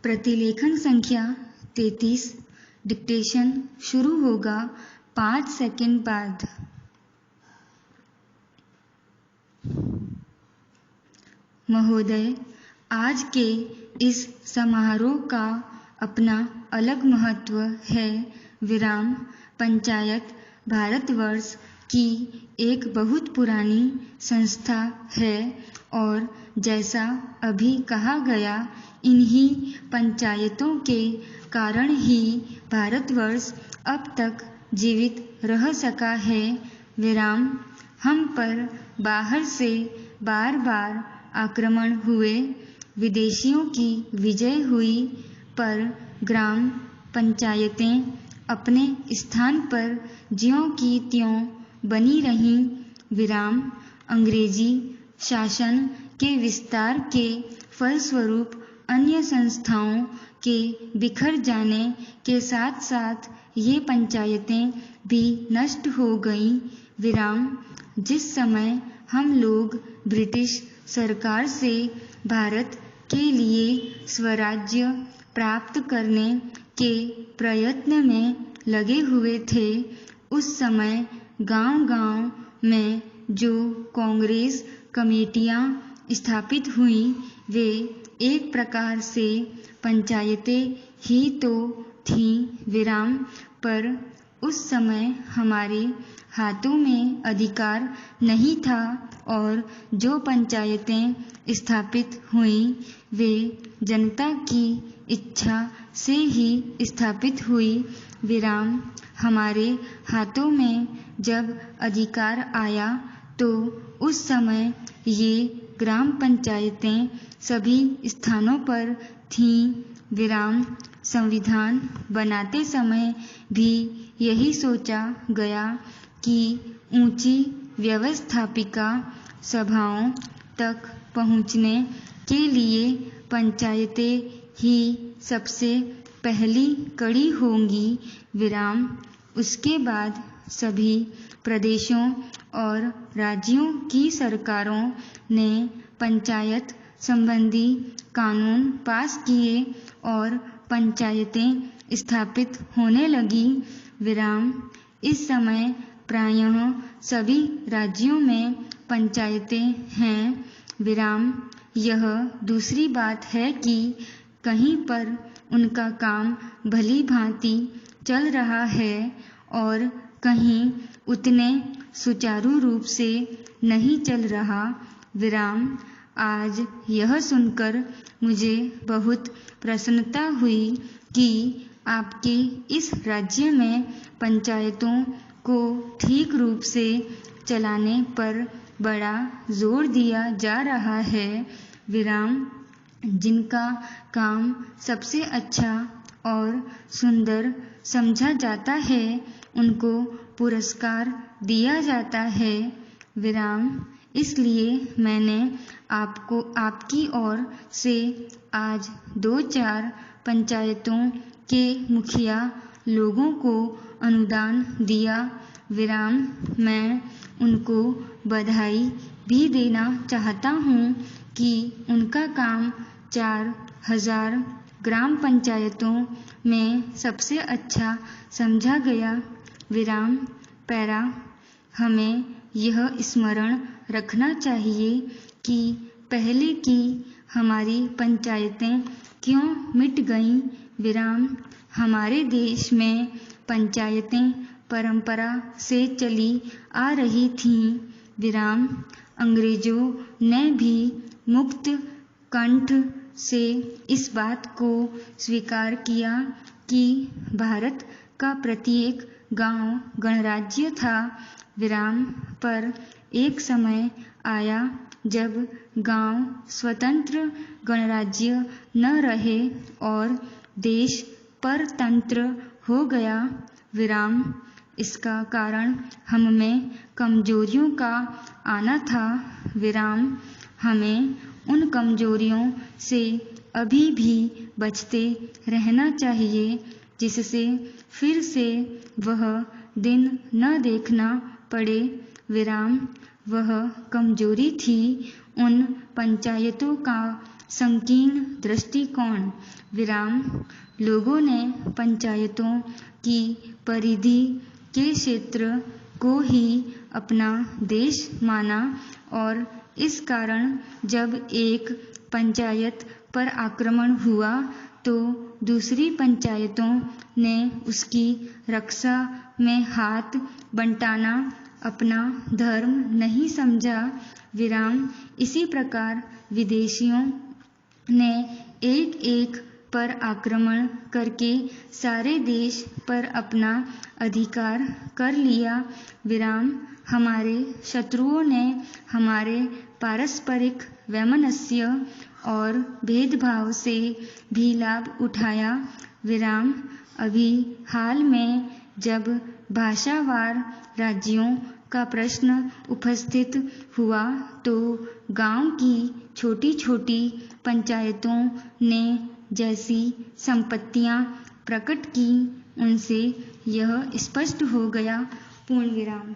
प्रतिलेखन संख्या 33। डिक्टेशन शुरू होगा 5 सेकंड बाद। महोदय, आज के इस समारोह का अपना अलग महत्व है। विराम। पंचायत भारतवर्ष की एक बहुत पुरानी संस्था है और जैसा अभी कहा गया, इन्हीं पंचायतों के कारण ही भारतवर्ष अब तक जीवित रह सका है। विराम। हम पर बाहर से बार बार आक्रमण हुए, विदेशियों की विजय हुई, पर ग्राम पंचायतें अपने स्थान पर ज्यों की त्यों बनी रहीं। विराम। अंग्रेजी शासन के विस्तार के फलस्वरूप अन्य संस्थाओं के बिखर जाने के साथ साथ ये पंचायतें भी नष्ट हो गईं। विराम। जिस समय हम लोग ब्रिटिश सरकार से भारत के लिए स्वराज्य प्राप्त करने के प्रयत्न में लगे हुए थे, उस समय गांव-गांव में जो कांग्रेस कमेटियां स्थापित हुईं, वे एक प्रकार से पंचायतें ही तो थीं। विराम। पर उस समय हमारे हाथों में अधिकार नहीं था और जो पंचायतें स्थापित हुईं, वे जनता की इच्छा से ही स्थापित हुई। विराम। हमारे हाथों में जब अधिकार आया तो उस समय ये ग्राम पंचायतें सभी स्थानों पर थीं। विराम। संविधान बनाते समय भी यही सोचा गया कि ऊंची व्यवस्थापिका सभाओं तक पहुंचने के लिए पंचायतें ही सबसे पहली कड़ी होंगी। विराम। उसके बाद सभी प्रदेशों और राज्यों की सरकारों ने पंचायत संबंधी कानून पास किए और पंचायतें स्थापित होने लगी। विराम। इस समय प्रायः सभी राज्यों में पंचायतें हैं। विराम। यह दूसरी बात है कि कहीं पर उनका काम भली भांति चल रहा है और कहीं उतने सुचारू रूप से नहीं चल रहा। विराम। आज यह सुनकर मुझे बहुत प्रसन्नता हुई कि आपके इस राज्य में पंचायतों को ठीक रूप से चलाने पर बड़ा जोर दिया जा रहा है। विराम। जिनका काम सबसे अच्छा और सुंदर समझा जाता है, उनको पुरस्कार दिया जाता है। विराम। इसलिए मैंने आपकी ओर से आज 2-4 पंचायतों के मुखिया लोगों को अनुदान दिया। विराम। मैं उनको बधाई भी देना चाहता हूँ कि उनका काम 4000 ग्राम पंचायतों में सबसे अच्छा समझा गया। विराम। पैरा। हमें यह स्मरण रखना चाहिए कि पहले की हमारी पंचायतें क्यों मिट गईं। विराम। हमारे देश में पंचायतें परंपरा से चली आ रही थीं। विराम। अंग्रेजों ने भी मुक्त कंठ से इस बात को स्वीकार किया कि भारत का प्रत्येक गांव गणराज्य था। विराम। पर एक समय आया जब गांव स्वतंत्र गणराज्य न रहे और देश परतंत्र हो गया। विराम। इसका कारण हम में कमजोरियों का आना था। विराम। हमें उन कमजोरियों से अभी भी बचते रहना चाहिए जिससे फिर से वह दिन न देखना पड़े। विराम। वह कमजोरी थी उन पंचायतों का संकीर्ण दृष्टिकोण विराम लोगों ने पंचायतों की परिधि के क्षेत्र को ही अपना देश माना और इस कारण जब एक पंचायत पर आक्रमण हुआ तो दूसरी पंचायतों ने उसकी रक्षा में हाथ बंटाना अपना धर्म नहीं समझा। विराम इसी प्रकार विदेशियों ने एक एक पर आक्रमण करके सारे देश पर अपना अधिकार कर लिया। विराम हमारे शत्रुओं ने हमारे पारस्परिक वैमनस्य और भेदभाव से भी लाभ उठाया। विराम अभी हाल में जब भाषावार राज्यों का प्रश्न उपस्थित हुआ तो गांव की छोटी छोटी पंचायतों ने जैसी संपत्तियां प्रकट की उनसे यह स्पष्ट हो गया। पूर्ण विराम।